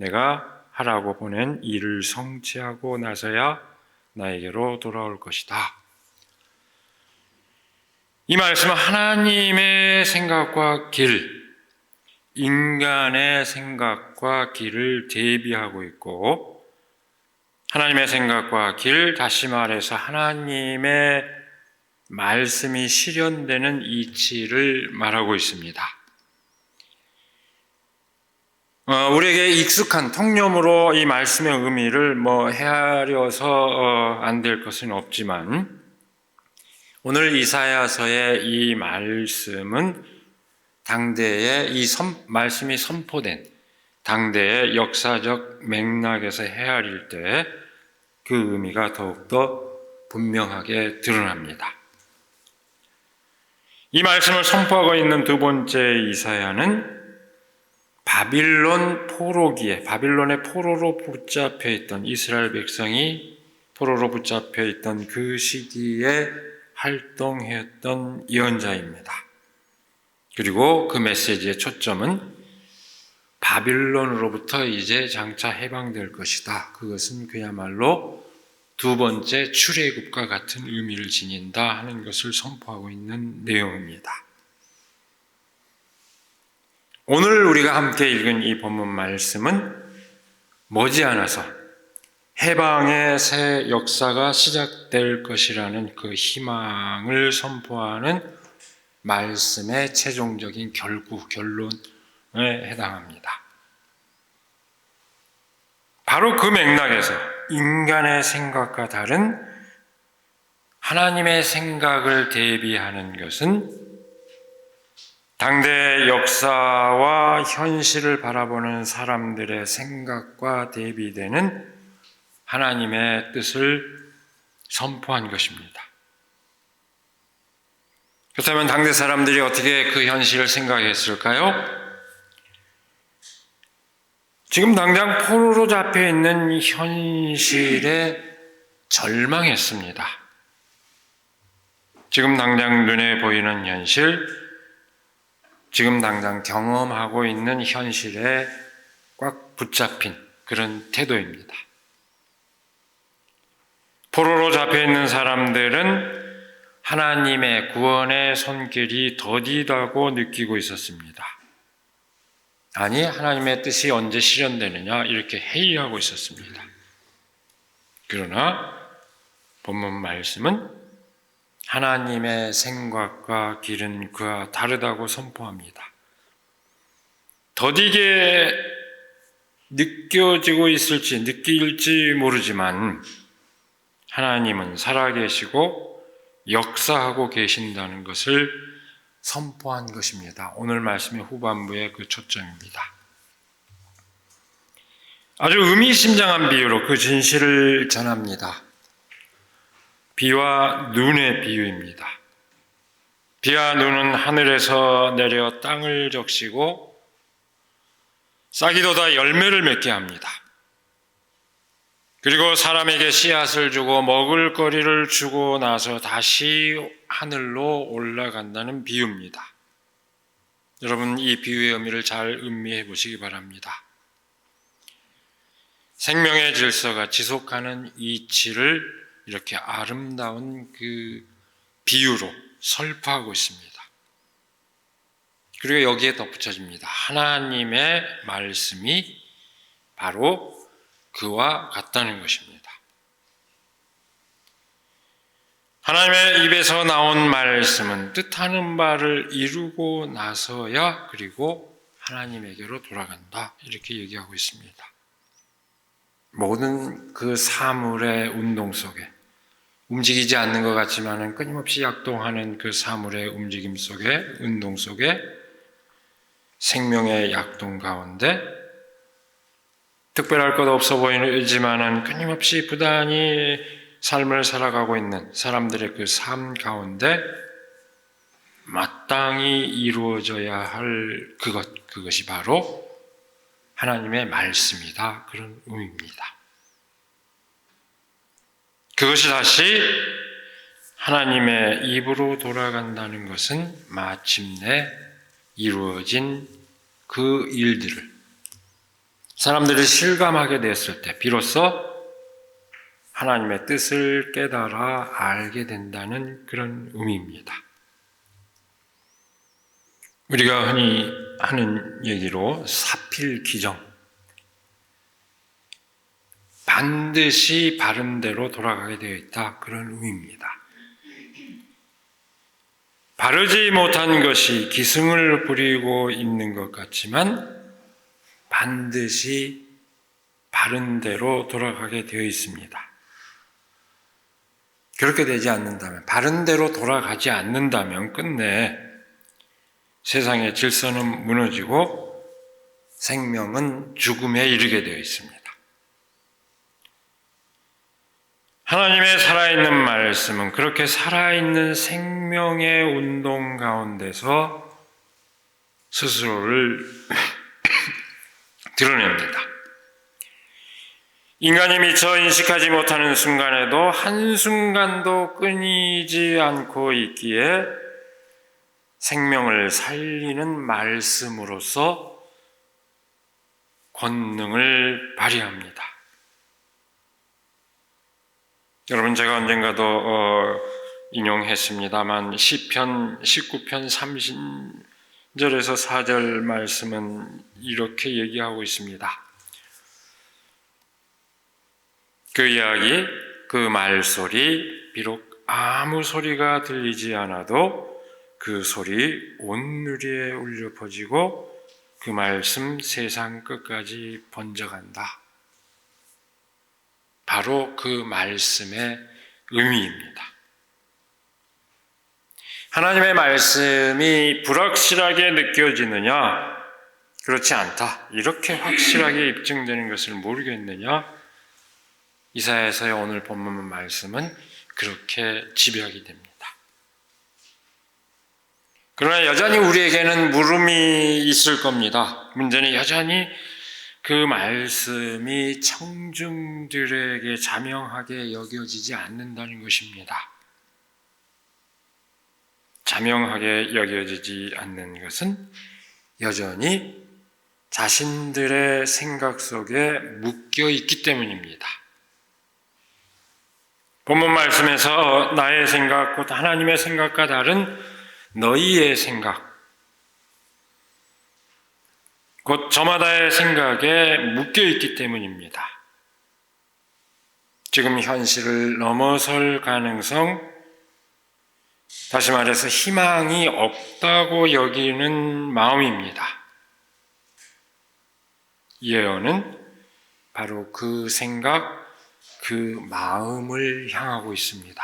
내가 하라고 보낸 일을 성취하고 나서야 나에게로 돌아올 것이다. 이 말씀은 하나님의 생각과 길, 인간의 생각과 길을 대비하고 있고, 하나님의 생각과 길, 다시 말해서 하나님의 말씀이 실현되는 이치를 말하고 있습니다. 우리에게 익숙한 통념으로 이 말씀의 의미를 헤아려서 안 될 것은 없지만, 오늘 이사야서의 이 말씀은 당대에 말씀이 선포된 당대의 역사적 맥락에서 헤아릴 때 그 의미가 더욱더 분명하게 드러납니다. 이 말씀을 선포하고 있는 두 번째 이사야는 바빌론 포로기에, 바빌론의 포로로 붙잡혀 있던 이스라엘 백성이 포로로 붙잡혀 있던 그 시기에 활동했던 예언자입니다. 그리고 그 메시지의 초점은 바빌론으로부터 이제 장차 해방될 것이다. 그것은 그야말로 두 번째 출애굽과 같은 의미를 지닌다 하는 것을 선포하고 있는 내용입니다. 오늘 우리가 함께 읽은 이 본문 말씀은 머지않아서 해방의 새 역사가 시작될 것이라는 그 희망을 선포하는 말씀의 최종적인 결론에 해당합니다. 바로 그 맥락에서 인간의 생각과 다른 하나님의 생각을 대비하는 것은 당대 역사와 현실을 바라보는 사람들의 생각과 대비되는 하나님의 뜻을 선포한 것입니다. 그렇다면 당대 사람들이 어떻게 그 현실을 생각했을까요? 지금 당장 포로로 잡혀 있는 현실에 절망했습니다. 지금 당장 눈에 보이는 현실, 지금 당장 경험하고 있는 현실에 꽉 붙잡힌 그런 태도입니다. 포로로 잡혀 있는 사람들은 하나님의 구원의 손길이 더디다고 느끼고 있었습니다. 아니, 하나님의 뜻이 언제 실현되느냐 이렇게 회의하고 있었습니다. 그러나 본문 말씀은 하나님의 생각과 길은 그와 다르다고 선포합니다. 더디게 느껴지고 있을지 느낄지 모르지만 하나님은 살아계시고 역사하고 계신다는 것을 선포한 것입니다. 오늘 말씀의 후반부의 그 초점입니다. 아주 의미심장한 비유로 그 진실을 전합니다. 비와 눈의 비유입니다. 비와 눈은 하늘에서 내려 땅을 적시고 싹이 돋아 열매를 맺게 합니다. 그리고 사람에게 씨앗을 주고 먹을 거리를 주고 나서 다시 하늘로 올라간다는 비유입니다. 여러분, 이 비유의 의미를 잘 음미해 보시기 바랍니다. 생명의 질서가 지속하는 이치를 이렇게 아름다운 그 비유로 설파하고 있습니다. 그리고 여기에 덧붙여집니다. 하나님의 말씀이 바로 그와 같다는 것입니다. 하나님의 입에서 나온 말씀은 뜻하는 바를 이루고 나서야 그리고 하나님에게로 돌아간다. 이렇게 얘기하고 있습니다. 모든 그 사물의 운동 속에 움직이지 않는 것 같지만 끊임없이 약동하는 그 사물의 움직임 속에 운동 속에 생명의 약동 가운데 특별할 것 없어 보이지만 끊임없이 부단히 삶을 살아가고 있는 사람들의 그 삶 가운데 마땅히 이루어져야 할 그것이 바로 하나님의 말씀이다. 그런 의미입니다. 그것이 다시 하나님의 입으로 돌아간다는 것은 마침내 이루어진 그 일들을 사람들이 실감하게 됐을 때 비로소 하나님의 뜻을 깨달아 알게 된다는 그런 의미입니다. 우리가 흔히 하는 얘기로 사필귀정, 반드시 바른 대로 돌아가게 되어 있다, 그런 의미입니다. 바르지 못한 것이 기승을 부리고 있는 것 같지만 반드시 바른 대로 돌아가게 되어 있습니다. 그렇게 되지 않는다면, 바른 대로 돌아가지 않는다면 끝내 세상의 질서는 무너지고 생명은 죽음에 이르게 되어 있습니다. 하나님의 살아있는 말씀은 그렇게 살아있는 생명의 운동 가운데서 스스로를 드러냅니다. 인간이 미처 인식하지 못하는 순간에도 한순간도 끊이지 않고 있기에 생명을 살리는 말씀으로서 권능을 발휘합니다. 여러분, 제가 언젠가도 인용했습니다만 시편 19편 30절에서 4절 말씀은 이렇게 얘기하고 있습니다. 그 이야기, 그 말소리, 비록 아무 소리가 들리지 않아도 그 소리 온 누리에 울려 퍼지고 그 말씀 세상 끝까지 번져간다. 바로 그 말씀의 의미입니다. 하나님의 말씀이 불확실하게 느껴지느냐? 그렇지 않다. 이렇게 확실하게 입증되는 것을 모르겠느냐? 이사야서의 오늘 본문 말씀은 그렇게 지배하게 됩니다. 그러나 여전히 우리에게는 물음이 있을 겁니다. 문제는 여전히 그 말씀이 청중들에게 자명하게 여겨지지 않는다는 것입니다. 자명하게 여겨지지 않는 것은 여전히 자신들의 생각 속에 묶여 있기 때문입니다. 본문 말씀에서 나의 생각, 곧 하나님의 생각과 다른 너희의 생각, 곧 저마다의 생각에 묶여있기 때문입니다. 지금 현실을 넘어설 가능성, 다시 말해서 희망이 없다고 여기는 마음입니다. 예언은 바로 그 생각, 그 마음을 향하고 있습니다.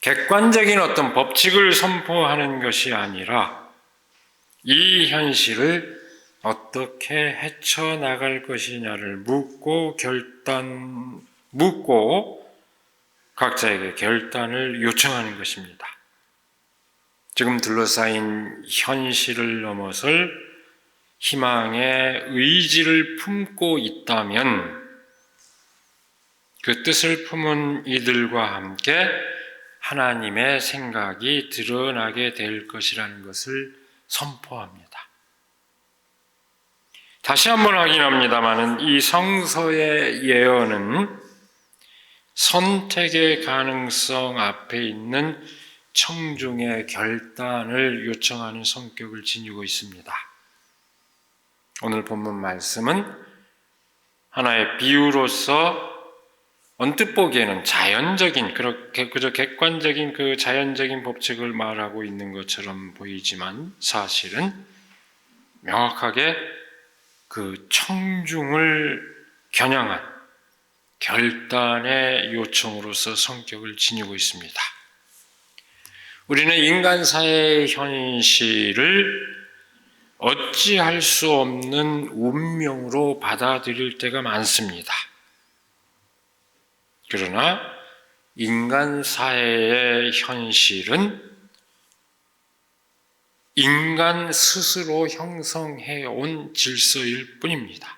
객관적인 어떤 법칙을 선포하는 것이 아니라 이 현실을 어떻게 헤쳐나갈 것이냐를 묻고 각자에게 결단을 요청하는 것입니다. 지금 둘러싸인 현실을 넘어설 희망의 의지를 품고 있다면 그 뜻을 품은 이들과 함께 하나님의 생각이 드러나게 될 것이라는 것을 선포합니다. 다시 한번 확인합니다만 이 성서의 예언은 선택의 가능성 앞에 있는 청중의 결단을 요청하는 성격을 지니고 있습니다. 오늘 본문 말씀은 하나의 비유로서 언뜻 보기에는 자연적인, 그저 객관적인 그 자연적인 법칙을 말하고 있는 것처럼 보이지만 사실은 명확하게 그 청중을 겨냥한 결단의 요청으로서 성격을 지니고 있습니다. 우리는 인간 사회의 현실을 어찌할 수 없는 운명으로 받아들일 때가 많습니다. 그러나 인간 사회의 현실은 인간 스스로 형성해온 질서일 뿐입니다.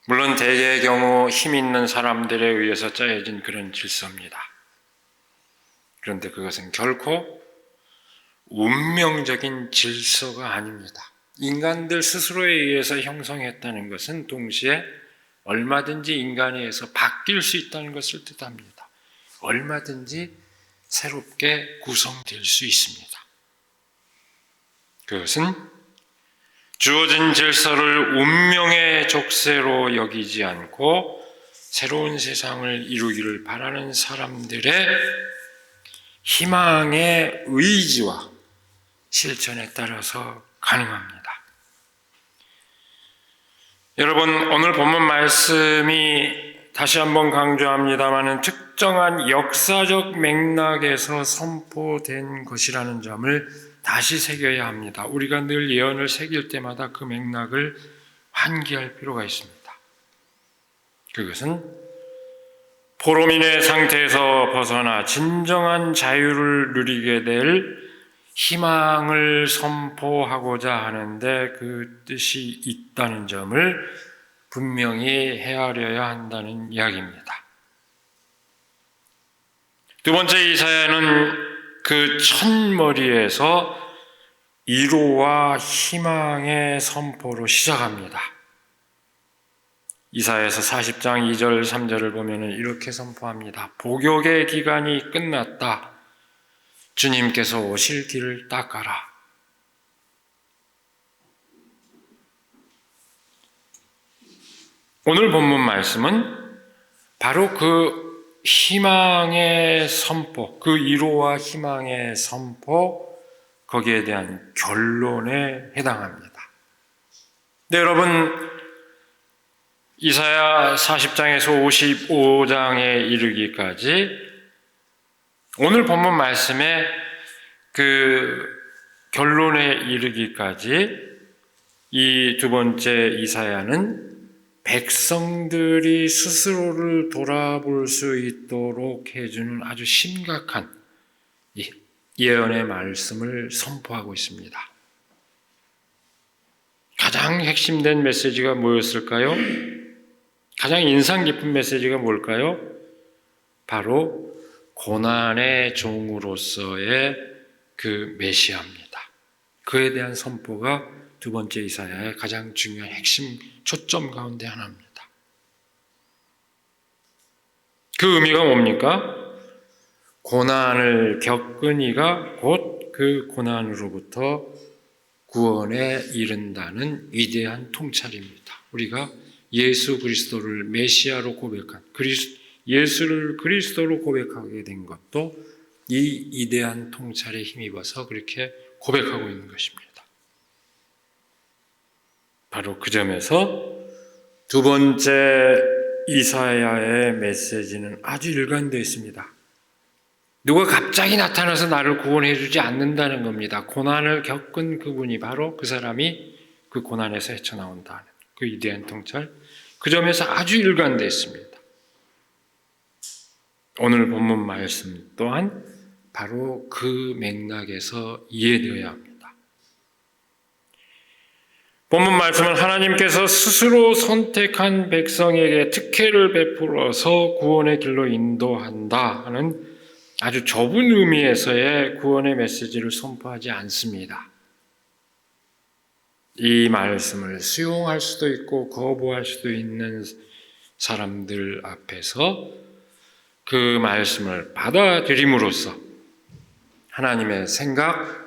물론 대개의 경우 힘 있는 사람들에 의해서 짜여진 그런 질서입니다. 그런데 그것은 결코 운명적인 질서가 아닙니다. 인간들 스스로에 의해서 형성했다는 것은 동시에 얼마든지 인간에 의해서 바뀔 수 있다는 것을 뜻합니다. 얼마든지 새롭게 구성될 수 있습니다. 그것은 주어진 질서를 운명의 족쇄로 여기지 않고 새로운 세상을 이루기를 바라는 사람들의 희망의 의지와 실천에 따라서 가능합니다. 여러분, 오늘 본문 말씀이 다시 한번 강조합니다마는 특정한 역사적 맥락에서 선포된 것이라는 점을 다시 새겨야 합니다. 우리가 늘 예언을 새길 때마다 그 맥락을 환기할 필요가 있습니다. 그것은 포로민의 상태에서 벗어나 진정한 자유를 누리게 될 희망을 선포하고자 하는데 그 뜻이 있다는 점을 분명히 헤아려야 한다는 이야기입니다. 두 번째, 이사야는 그 첫머리에서 위로와 희망의 선포로 시작합니다. 이사야에서 40장 2절 3절을 보면 이렇게 선포합니다. 복역의 기간이 끝났다. 주님께서 오실 길을 닦아라. 오늘 본문 말씀은 바로 그 희망의 선포, 그 위로와 희망의 선포, 거기에 대한 결론에 해당합니다. 네, 여러분, 이사야 40장에서 55장에 이르기까지 오늘 본문 말씀의 그 결론에 이르기까지 이 두 번째 이사야는 백성들이 스스로를 돌아볼 수 있도록 해주는 아주 심각한 예언의 말씀을 선포하고 있습니다. 가장 핵심된 메시지가 뭐였을까요? 가장 인상 깊은 메시지가 뭘까요? 바로 고난의 종으로서의 그 메시아입니다. 그에 대한 선포가 두 번째 이사야의 가장 중요한 핵심 초점 가운데 하나입니다. 그 의미가 뭡니까? 고난을 겪은 이가 곧 그 고난으로부터 구원에 이른다는 위대한 통찰입니다. 우리가 예수 그리스도를 메시아로 고백한 예수를 그리스도로 고백하게 된 것도 이 위대한 통찰에 힘입어서 그렇게 고백하고 있는 것입니다. 바로 그 점에서 두 번째 이사야의 메시지는 아주 일관되어 있습니다. 누가 갑자기 나타나서 나를 구원해 주지 않는다는 겁니다. 고난을 겪은 그분이 바로 그 사람이 그 고난에서 헤쳐나온다는 그 위대한 통찰, 그 점에서 아주 일관되어 있습니다. 오늘 본문 말씀 또한 바로 그 맥락에서 이해되어야 합니다. 본문 말씀은 하나님께서 스스로 선택한 백성에게 특혜를 베풀어서 구원의 길로 인도한다 하는 아주 좁은 의미에서의 구원의 메시지를 선포하지 않습니다. 이 말씀을 수용할 수도 있고 거부할 수도 있는 사람들 앞에서 그 말씀을 받아들임으로써 하나님의 생각,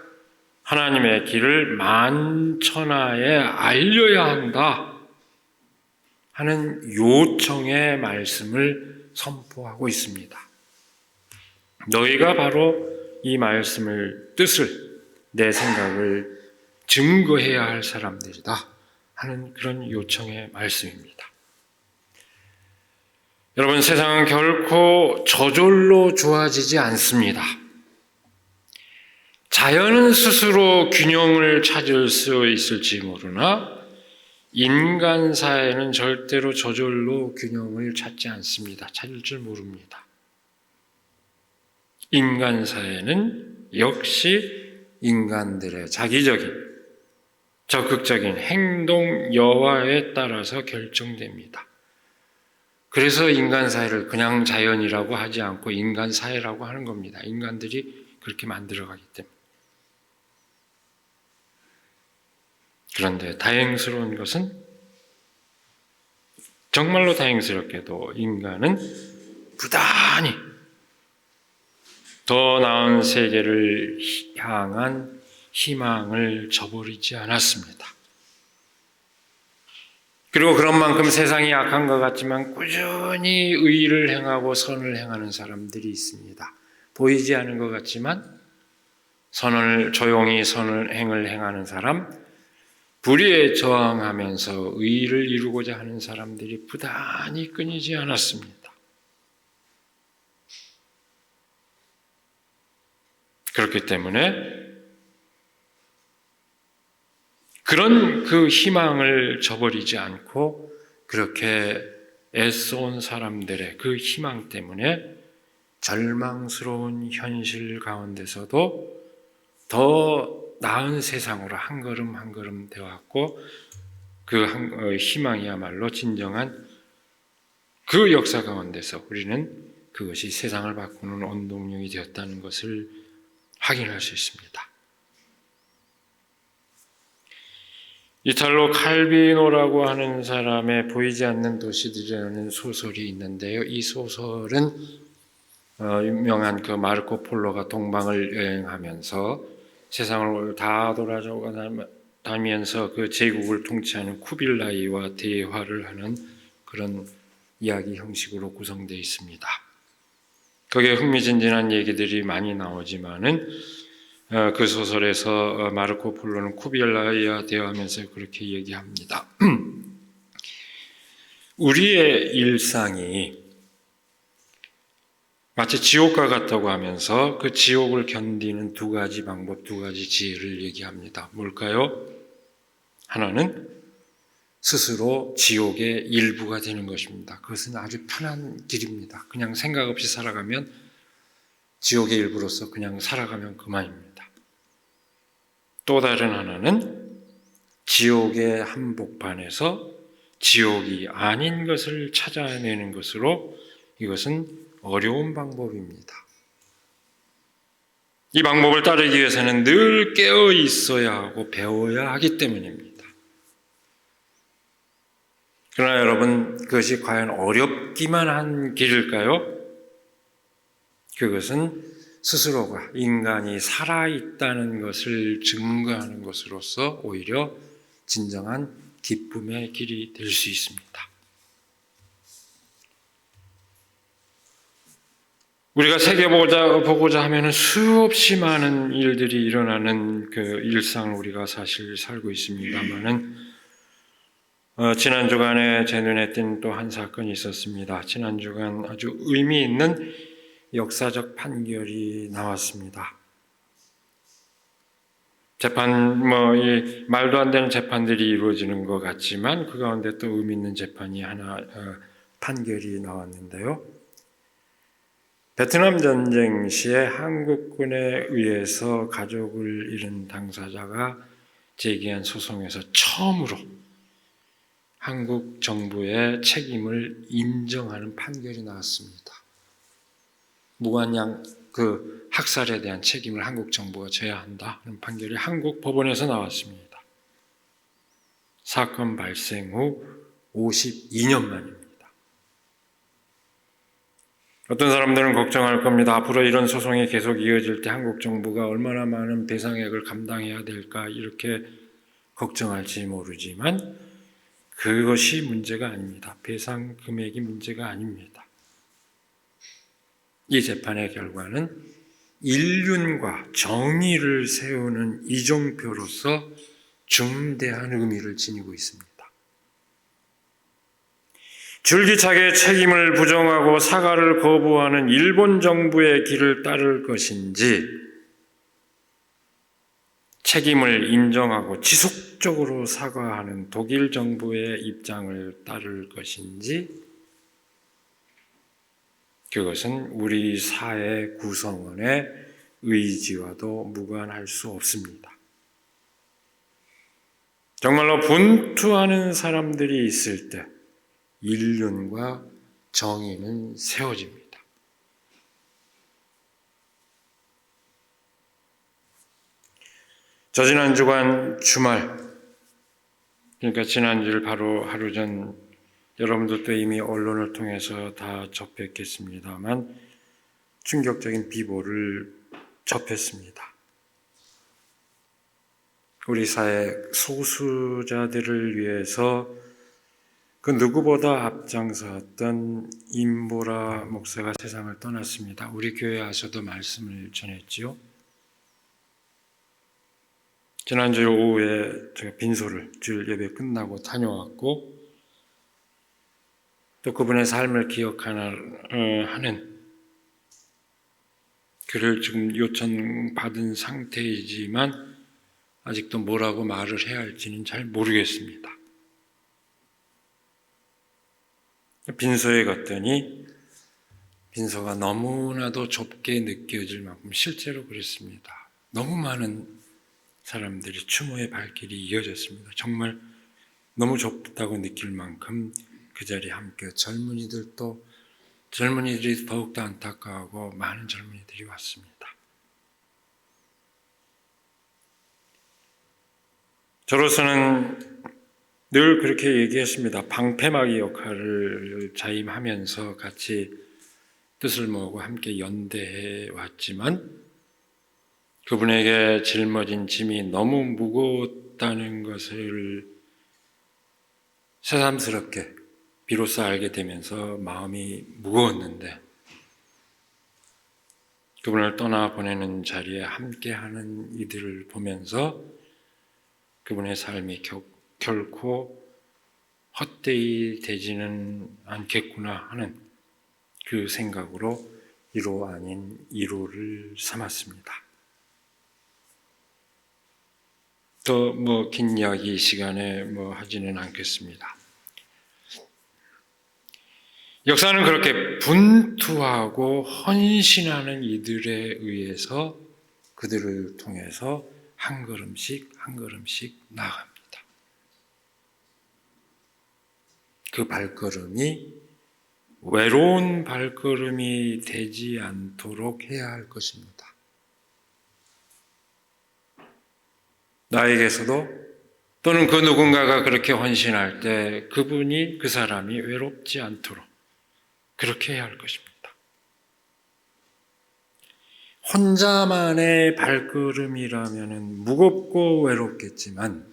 하나님의 길을 만천하에 알려야 한다 하는 요청의 말씀을 선포하고 있습니다. 너희가 바로 이 말씀을 뜻을, 내 생각을 증거해야 할 사람들이다 하는 그런 요청의 말씀입니다. 여러분, 세상은 결코 저절로 좋아지지 않습니다. 자연은 스스로 균형을 찾을 수 있을지 모르나 인간 사회는 절대로 저절로 균형을 찾지 않습니다. 찾을 줄 모릅니다. 인간 사회는 역시 인간들의 자기적인 적극적인 행동 여하에 따라서 결정됩니다. 그래서 인간 사회를 그냥 자연이라고 하지 않고 인간 사회라고 하는 겁니다. 인간들이 그렇게 만들어가기 때문에. 그런데 다행스러운 것은, 정말로 다행스럽게도 인간은 부단히 더 나은 세계를 향한 희망을 저버리지 않았습니다. 그리고 그런 만큼 세상이 악한 것 같지만 꾸준히 의를 행하고 선을 행하는 사람들이 있습니다. 보이지 않는 것 같지만 조용히 선을 행하는 사람, 불의에 저항하면서 의를 이루고자 하는 사람들이 부단히 끊이지 않았습니다. 그렇기 때문에 그런 그 희망을 저버리지 않고 그렇게 애써온 사람들의 그 희망 때문에 절망스러운 현실 가운데서도 더 나은 세상으로 한 걸음 한 걸음 되어왔고, 그 희망이야말로 진정한 그 역사 가운데서 우리는 그것이 세상을 바꾸는 원동력이 되었다는 것을 확인할 수 있습니다. 이탈로 칼비노라고 하는 사람의 보이지 않는 도시들이라는 소설이 있는데요. 이 소설은 유명한 그 마르코 폴로가 동방을 여행하면서 세상을 다 돌아다니면서 그 제국을 통치하는 쿠빌라이와 대화를 하는 그런 이야기 형식으로 구성되어 있습니다. 거기에 흥미진진한 얘기들이 많이 나오지만은 그 소설에서 마르코 폴로는 쿠빌라이와 대화하면서 그렇게 얘기합니다. 우리의 일상이 마치 지옥과 같다고 하면서 그 지옥을 견디는 두 가지 방법, 두 가지 지혜를 얘기합니다. 뭘까요? 하나는 스스로 지옥의 일부가 되는 것입니다. 그것은 아주 편한 길입니다. 그냥 생각 없이 살아가면 지옥의 일부로서 그냥 살아가면 그만입니다. 또 다른 하나는 지옥의 한복판에서 지옥이 아닌 것을 찾아내는 것으로, 이것은 어려운 방법입니다. 이 방법을 따르기 위해서는 늘 깨어 있어야 하고 배워야 하기 때문입니다. 그러나 여러분, 그것이 과연 어렵기만 한 길일까요? 그것은 스스로가 인간이 살아있다는 것을 증거하는 것으로서 오히려 진정한 기쁨의 길이 될 수 있습니다. 우리가 새겨보고자 하면 수없이 많은 일들이 일어나는 그 일상을 우리가 사실 살고 있습니다만은, 지난 주간에 제 눈에 띈 또 한 사건이 있었습니다. 지난 주간 아주 의미 있는 역사적 판결이 나왔습니다. 이 말도 안 되는 재판들이 이루어지는 것 같지만 그 가운데 또 의미 있는 재판이 하나, 판결이 나왔는데요. 베트남 전쟁 시에 한국군에 의해서 가족을 잃은 당사자가 제기한 소송에서 처음으로 한국 정부의 책임을 인정하는 판결이 나왔습니다. 무관양 그 학살에 대한 책임을 한국 정부가 져야 한다 하는 판결이 한국 법원에서 나왔습니다. 사건 발생 후 52년 만입니다. 어떤 사람들은 걱정할 겁니다. 앞으로 이런 소송이 계속 이어질 때 한국 정부가 얼마나 많은 배상액을 감당해야 될까, 이렇게 걱정할지 모르지만 그것이 문제가 아닙니다. 배상 금액이 문제가 아닙니다. 이 재판의 결과는 인륜과 정의를 세우는 이정표로서 중대한 의미를 지니고 있습니다. 줄기차게 책임을 부정하고 사과를 거부하는 일본 정부의 길을 따를 것인지, 책임을 인정하고 지속적으로 사과하는 독일 정부의 입장을 따를 것인지, 그것은 우리 사회 구성원의 의지와도 무관할 수 없습니다. 정말로 분투하는 사람들이 있을 때 인륜과 정의는 세워집니다. 지난 주간 주말 그러니까 지난주일 바로 하루 전 여러분들도 이미 언론을 통해서 다 접했겠습니다만 충격적인 비보를 접했습니다. 우리 사회 소수자들을 위해서 그 누구보다 앞장섰던 임보라 목사가 세상을 떠났습니다. 우리 교회 와서도 말씀을 전했지요. 지난주 오후에 제가 빈소를 주일 예배 끝나고 다녀왔고 또 그분의 삶을 기억하는 그를 지금 요청받은 상태이지만 아직도 뭐라고 말을 해야 할지는 잘 모르겠습니다. 빈소에 갔더니 빈소가 너무나도 좁게 느껴질 만큼 실제로 그랬습니다. 너무 많은 사람들이 추모의 발길이 이어졌습니다. 정말 너무 좁다고 느낄 만큼 그 자리에 함께 젊은이들이 더욱더 안타까워하고 많은 젊은이들이 왔습니다. 저로서는 늘 그렇게 얘기했습니다. 방패막이 역할을 자임하면서 같이 뜻을 모으고 함께 연대해 왔지만 그분에게 짊어진 짐이 너무 무거웠다는 것을 새삼스럽게 비로소 알게 되면서 마음이 무거웠는데 그분을 떠나보내는 자리에 함께하는 이들을 보면서 그분의 삶이 결코 헛되이 되지는 않겠구나 하는 그 생각으로 1호 아닌 1호를 삼았습니다. 또 긴 이야기 시간에 하지는 않겠습니다. 역사는 그렇게 분투하고 헌신하는 이들에 의해서 그들을 통해서 한 걸음씩 나아갑니다. 그 발걸음이 외로운 발걸음이 되지 않도록 해야 할 것입니다. 나에게서도 또는 그 누군가가 그렇게 헌신할 때 그 사람이 외롭지 않도록 그렇게 해야 할 것입니다. 혼자만의 발걸음이라면 무겁고 외롭겠지만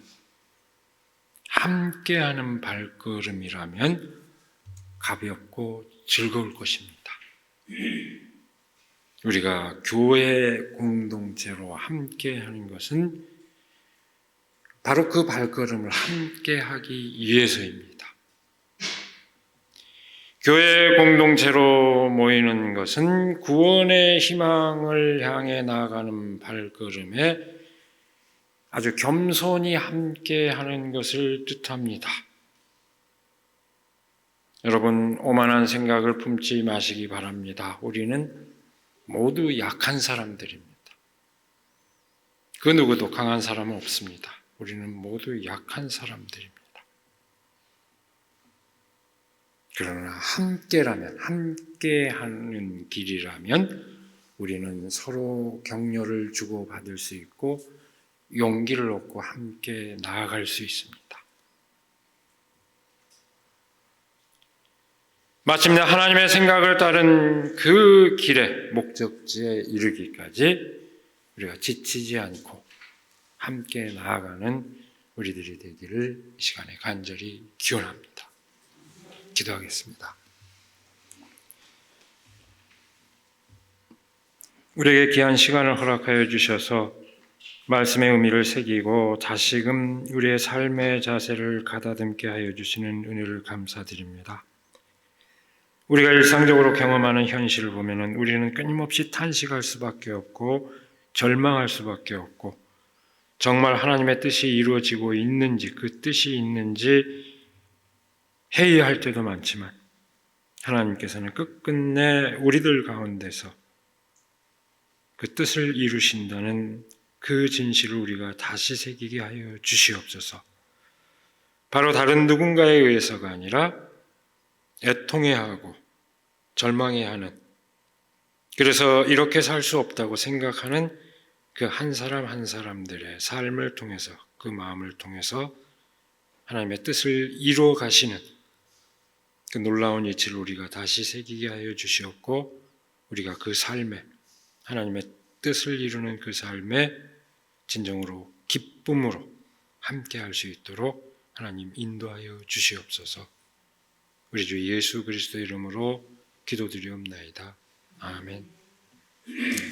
함께하는 발걸음이라면 가볍고 즐거울 것입니다. 우리가 교회 공동체로 함께하는 것은 바로 그 발걸음을 함께하기 위해서입니다. 교회 공동체로 모이는 것은 구원의 희망을 향해 나아가는 발걸음에 아주 겸손히 함께하는 것을 뜻합니다. 여러분, 오만한 생각을 품지 마시기 바랍니다. 우리는 모두 약한 사람들입니다. 그 누구도 강한 사람은 없습니다. 우리는 모두 약한 사람들입니다. 그러나 함께하는 길이라면 우리는 서로 격려를 주고받을 수 있고 용기를 얻고 함께 나아갈 수 있습니다. 마침내 하나님의 생각을 따른 그 길의 목적지에 이르기까지 우리가 지치지 않고 함께 나아가는 우리들이 되기를 이 시간에 간절히 기원합니다. 기도하겠습니다. 우리에게 귀한 시간을 허락하여 주셔서 말씀의 의미를 새기고 다시금 우리의 삶의 자세를 가다듬게 하여 주시는 은혜를 감사드립니다. 우리가 일상적으로 경험하는 현실을 보면 우리는 끊임없이 탄식할 수밖에 없고 절망할 수밖에 없고 정말 하나님의 뜻이 이루어지고 있는지 그 뜻이 있는지 회의할 때도 많지만 하나님께서는 끝끝내 우리들 가운데서 그 뜻을 이루신다는 그 진실을 우리가 다시 새기게 하여 주시옵소서. 바로 다른 누군가에 의해서가 아니라 애통해하고 절망해하는, 그래서 이렇게 살 수 없다고 생각하는 그 한 사람 한 사람들의 삶을 통해서, 그 마음을 통해서 하나님의 뜻을 이루어 가시는 그 놀라운 이치를 우리가 다시 새기게 하여 주시옵고, 우리가 그 삶에, 하나님의 뜻을 이루는 그 삶에 진정으로 기쁨으로 함께 할 수 있도록 하나님 인도하여 주시옵소서. 우리 주 예수 그리스도 이름으로 기도드리옵나이다. 아멘.